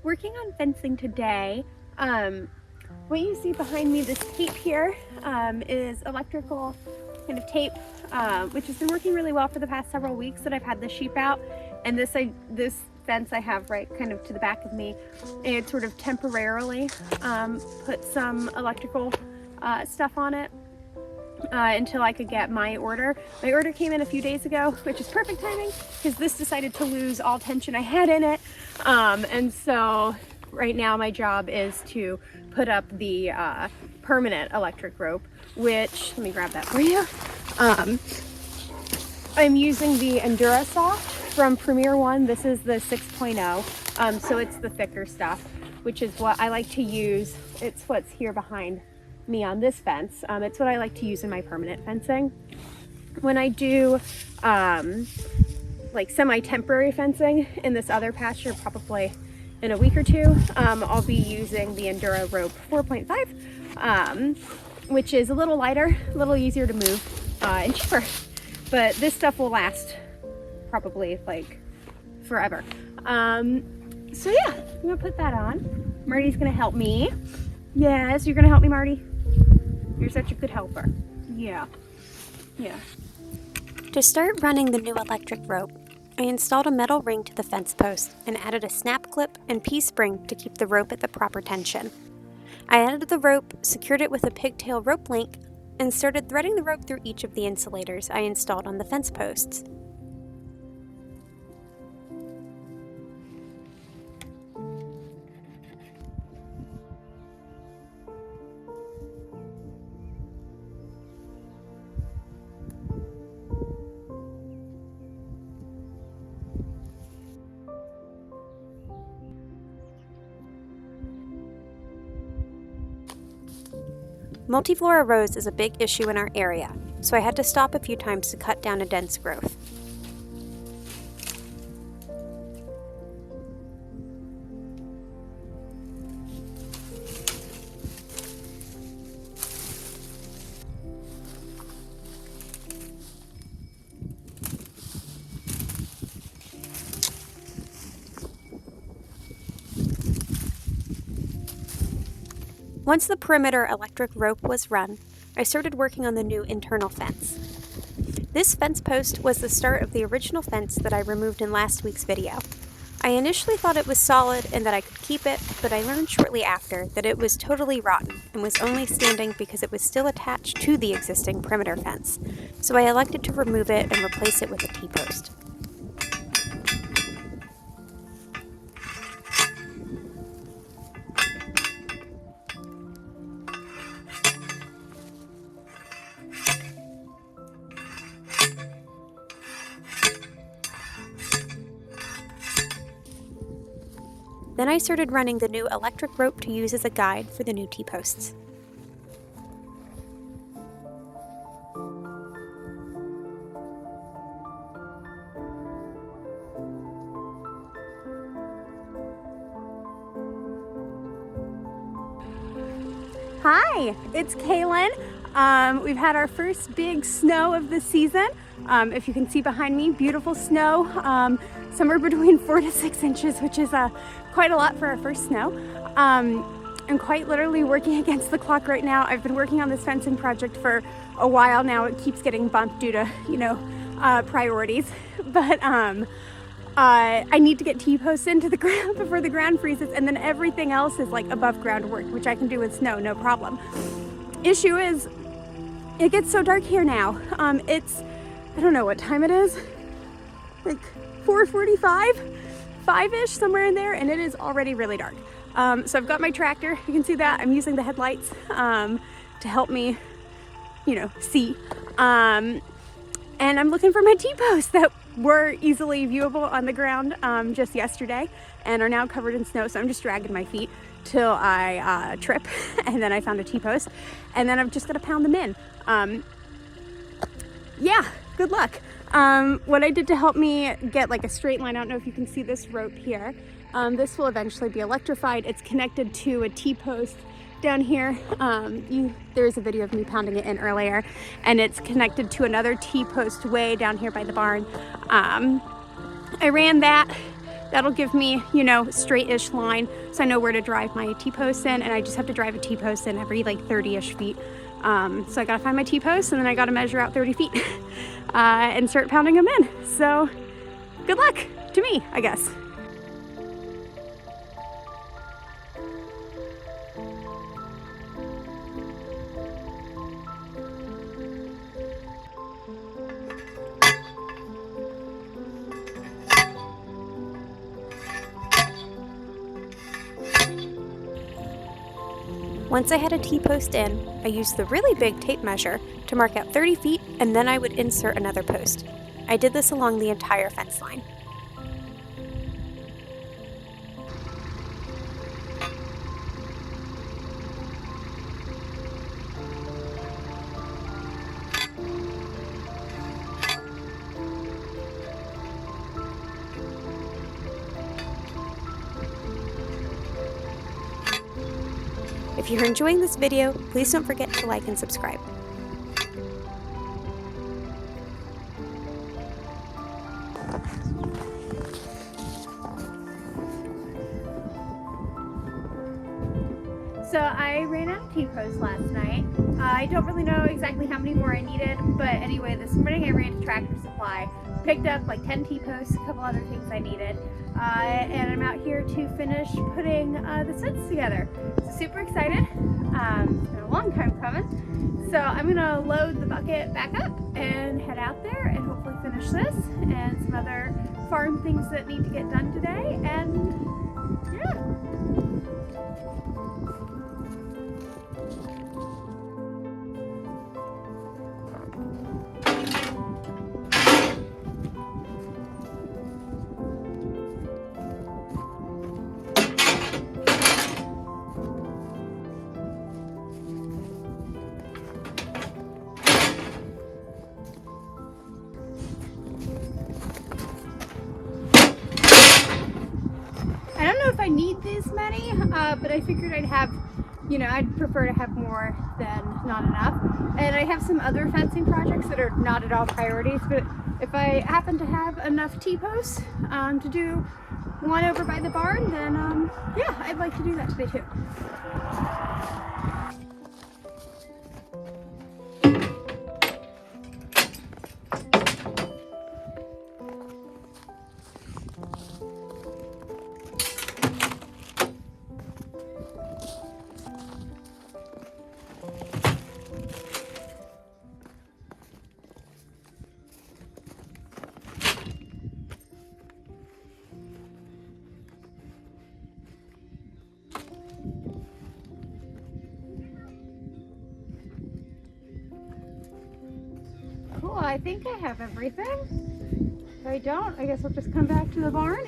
working on fencing today. What you see behind me, this tape here, is electrical kind of tape, which has been working really well for the past several weeks that I've had the sheep out. And this fence I have right kind of to the back of me, it sort of temporarily put some electrical stuff on it until I could get my order. My order came in a few days ago, which is perfect timing because this decided to lose all tension I had in it. And so right now my job is to put up the permanent electric rope, which, let me grab that for you. I'm using the Endurasoft from Premier One. This is the 6.0, so it's the thicker stuff, which is what I like to use. It's what's here behind me on this fence. It's what I like to use in my permanent fencing. When I do like semi-temporary fencing in this other pasture, probably in a week or two, I'll be using the Endura Rope 4.5, which is a little lighter, a little easier to move, and cheaper. But this stuff will last probably like forever. So yeah, I'm gonna put that on. Marty's gonna help me. Yes, you're gonna help me, Marty? You're such a good helper. Yeah. To start running the new electric rope, I installed a metal ring to the fence post and added a snap clip and P-spring to keep the rope at the proper tension. I added the rope, secured it with a pigtail rope link, and started threading the rope through each of the insulators I installed on the fence posts. Multiflora rose is a big issue in our area, so I had to stop a few times to cut down a dense growth. Once the perimeter electric rope was run, I started working on the new internal fence. This fence post was the start of the original fence that I removed in last week's video. I initially thought it was solid and that I could keep it, but I learned shortly after that it was totally rotten and was only standing because it was still attached to the existing perimeter fence, so I elected to remove it and replace it with a T-post. Then I started running the new electric rope to use as a guide for the new T-posts. Hi, it's Cailyn. We've had our first big snow of the season. If you can see behind me, beautiful snow, somewhere between 4 to 6 inches, which is quite a lot for our first snow. I'm quite literally working against the clock right now. I've been working on this fencing project for a while now. It keeps getting bumped due to, priorities. But I need to get T-posts into the ground before the ground freezes, and then everything else is like above ground work, which I can do with snow, no problem. Issue is, it gets so dark here now. It's, I don't know what time it is, like 4:45, 5-ish, somewhere in there, and it is already really dark. So I've got my tractor, you can see that. I'm using the headlights to help me, see. And I'm looking for my T-posts that were easily viewable on the ground just yesterday and are now covered in snow, so I'm just dragging my feet till I trip, and then I found a T-post, and then I've just got to pound them in. Yeah, good luck. What I did to help me get like a straight line, I don't know if you can see this rope here. This will eventually be electrified. It's connected to a T-post down here. There's a video of me pounding it in earlier, and it's connected to another T-post way down here by the barn. I ran that That'll give me, you know, straight-ish line so I know where to drive my T-posts in, and I just have to drive a T-post in every like 30-ish feet. So I gotta find my T-posts, and then I gotta measure out 30 feet and start pounding them in. So good luck to me, I guess. Once I had a T-post in, I used the really big tape measure to mark out 30 feet, and then I would insert another post. I did this along the entire fence line. If you're enjoying this video, please don't forget to like and subscribe. So I ran out of T-posts last night. I don't really know exactly how many more I needed, but anyway, this morning I ran to Tractor Supply, picked up like 10 T-posts, a couple other things I needed, and I'm out here to finish putting the fence together. So super excited. It's been a long time coming. So I'm gonna load the bucket back up and head out there and hopefully finish this and some other farm things that need to get done today, and yeah. I don't know if I need this many, but I figured I'd have, you know, I'd prefer to have more than not enough. And I have some other fencing projects that are not at all priorities, but if I happen to have enough T-posts to do one over by the barn, then yeah, I'd like to do that today too. Cool, I think I have everything. If I don't, I guess I'll just come back to the barn.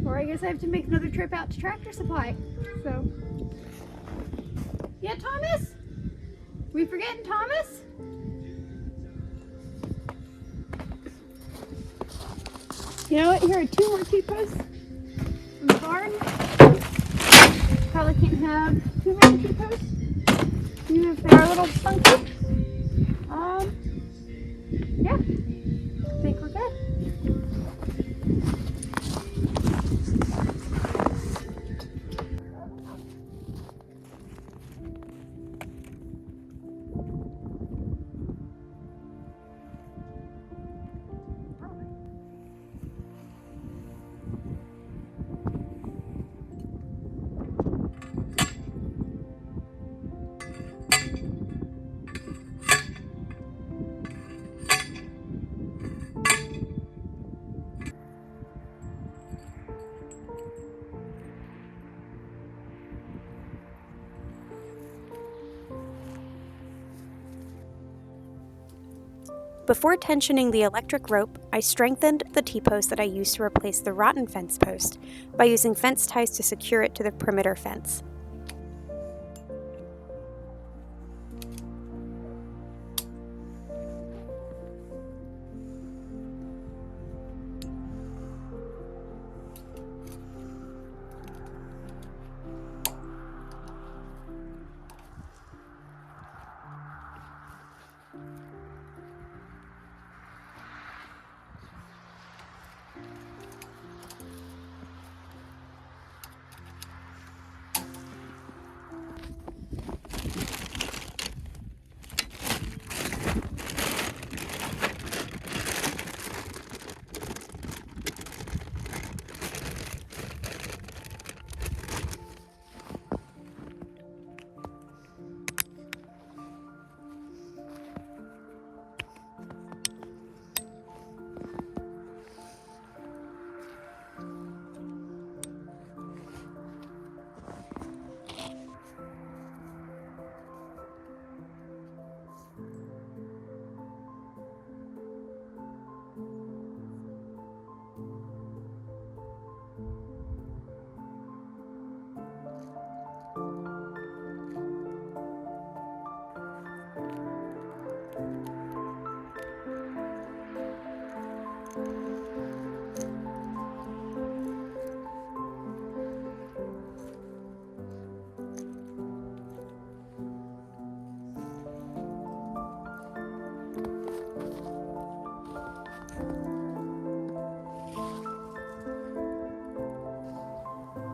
Or I guess I have to make another trip out to Tractor Supply. So, yeah, Thomas? We forgetting Thomas? You know what, here are 2 more T-posts in the barn. Probably can't have too many T-posts, even if they are a little funky. Yeah, I think we're good. Before tensioning the electric rope, I strengthened the T-post that I used to replace the rotten fence post by using fence ties to secure it to the perimeter fence.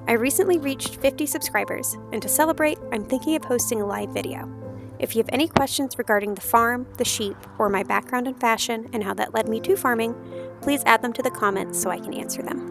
I recently reached 50 subscribers, and to celebrate, I'm thinking of hosting a live video. If you have any questions regarding the farm, the sheep, or my background in fashion and how that led me to farming, please add them to the comments so I can answer them.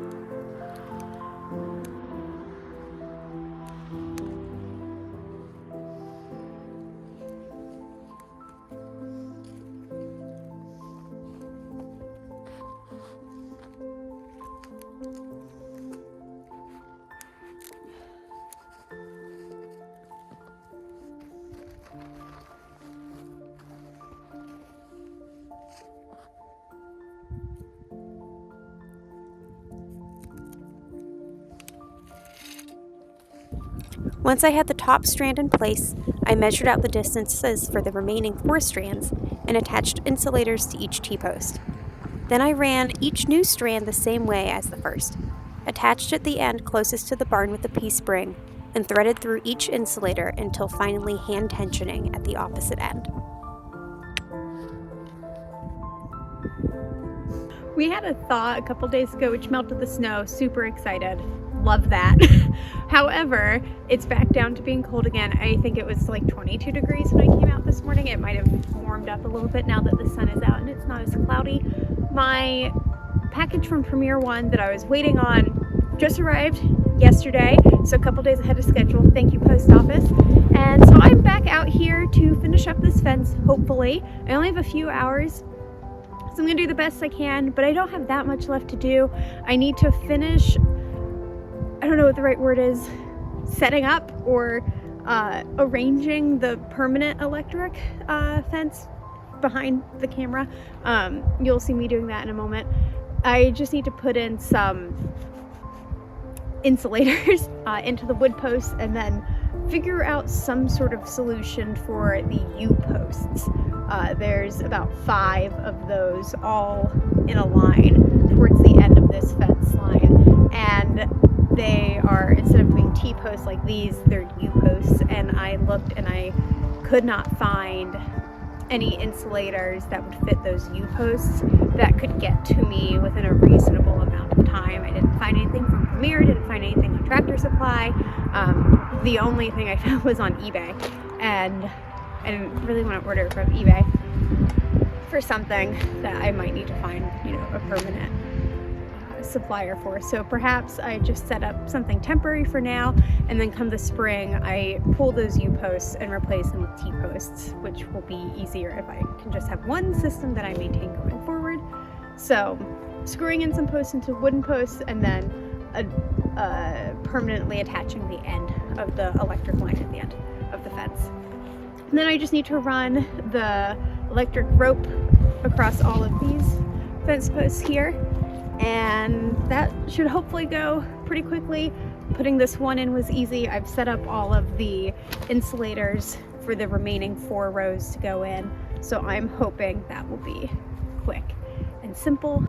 Once I had the top strand in place, I measured out the distances for the remaining 4 strands and attached insulators to each T-post. Then I ran each new strand the same way as the first, attached at the end closest to the barn with a P-spring, and threaded through each insulator until finally hand tensioning at the opposite end. We had a thaw a couple days ago which melted the snow. Super excited. Love that. However, it's back down to being cold again. I think it was like 22 degrees when I came out this morning. It might have warmed up a little bit now that the sun is out and it's not as cloudy. My package from Premier One that I was waiting on just arrived yesterday, so a couple days ahead of schedule. Thank you, Post Office. And so I'm back out here to finish up this fence, hopefully. I only have a few hours, so I'm gonna do the best I can, but I don't have that much left to do. I need to finish, I don't know what the right word is, setting up or arranging the permanent electric fence behind the camera. You'll see me doing that in a moment. I just need to put in some insulators into the wood posts and then figure out some sort of solution for the U-posts. There's about 5 of those all in a line towards the end of this fence line, and they are, instead of being T-posts like these, they're U-posts, and I looked and I could not find any insulators that would fit those U-posts that could get to me within a reasonable amount of time. I didn't find anything from Premier, didn't find anything on Tractor Supply. The only thing I found was on eBay, and I didn't really want to order from eBay for something that I might need to find, a permanent supplier for. So perhaps I just set up something temporary for now, and then come the spring I pull those U-posts and replace them with T-posts, which will be easier if I can just have one system that I maintain going forward. So screwing in some posts into wooden posts, and then permanently attaching the end of the electric line at the end of the fence. And then I just need to run the electric rope across all of these fence posts here, and that should hopefully go pretty quickly. Putting this one in was easy. I've set up all of the insulators for the remaining 4 rows to go in, so I'm hoping that will be quick and simple.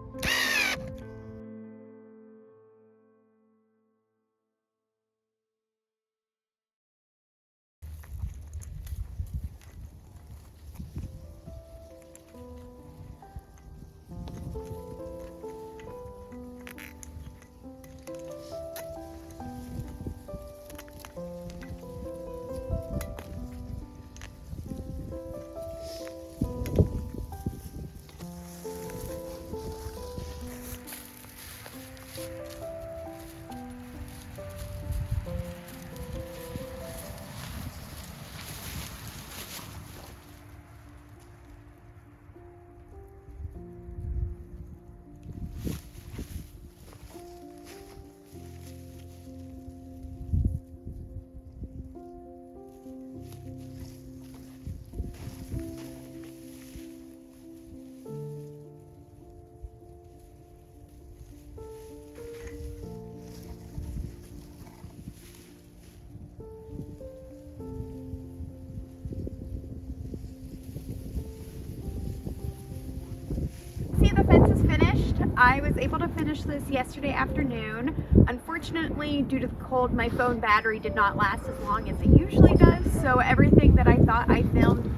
See, the fence is finished. I was able to finish this yesterday afternoon. Unfortunately, due to the cold, my phone battery did not last as long as it usually does, so everything that I thought I filmed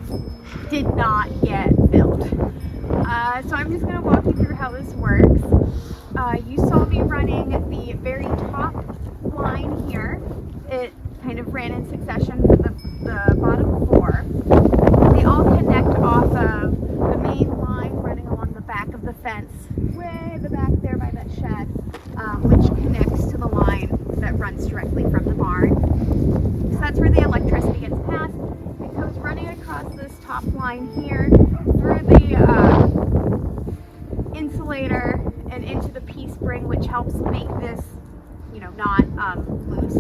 did not get filmed. So I'm just going to walk you through how this works. You saw me running the very top line ran in succession for the bottom 4. They all connect off of the main line running along the back of the fence, way in the back there by that shed, which connects to the line that runs directly from the barn. So that's where the electricity gets passed. It comes running across this top line here through the insulator and into the P-spring, which helps make this, not loose.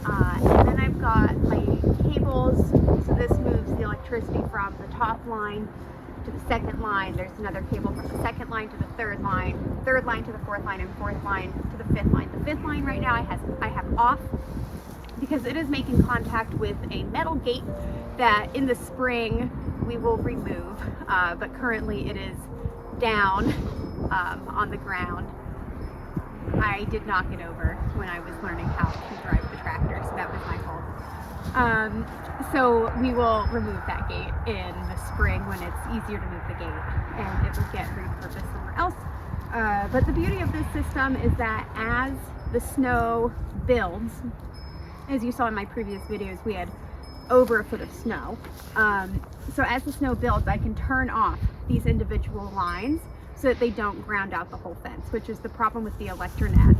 And then I've got my cables, so this moves the electricity from the top line to the second line. There's another cable from the second line to the third line to the fourth line, and fourth line to the fifth line. The fifth line right now I have off because it is making contact with a metal gate that in the spring we will remove, but currently it is down on the ground. I did knock it over when I was learning how to drive the tractor, so that was my fault. So we will remove that gate in the spring when it's easier to move the gate, and it will get repurposed somewhere else. But the beauty of this system is that as the snow builds, as you saw in my previous videos, we had over a foot of snow. So as the snow builds, I can turn off these individual lines so that they don't ground out the whole fence, which is the problem with the Electronet,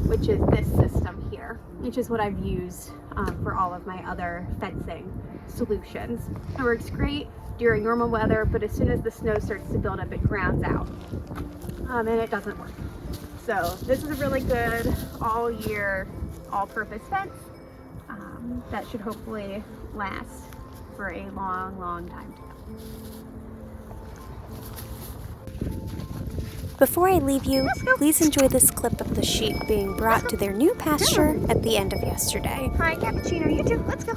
which is this system here, which is what I've used for all of my other fencing solutions. It works great during normal weather, but as soon as the snow starts to build up, it grounds out, and it doesn't work. So this is a really good all year, all-purpose fence that should hopefully last for a long, long time to come. Before I leave you, please enjoy this clip of the sheep being brought to their new pasture at the end of yesterday. Hi, Cappuccino, you too. Let's go.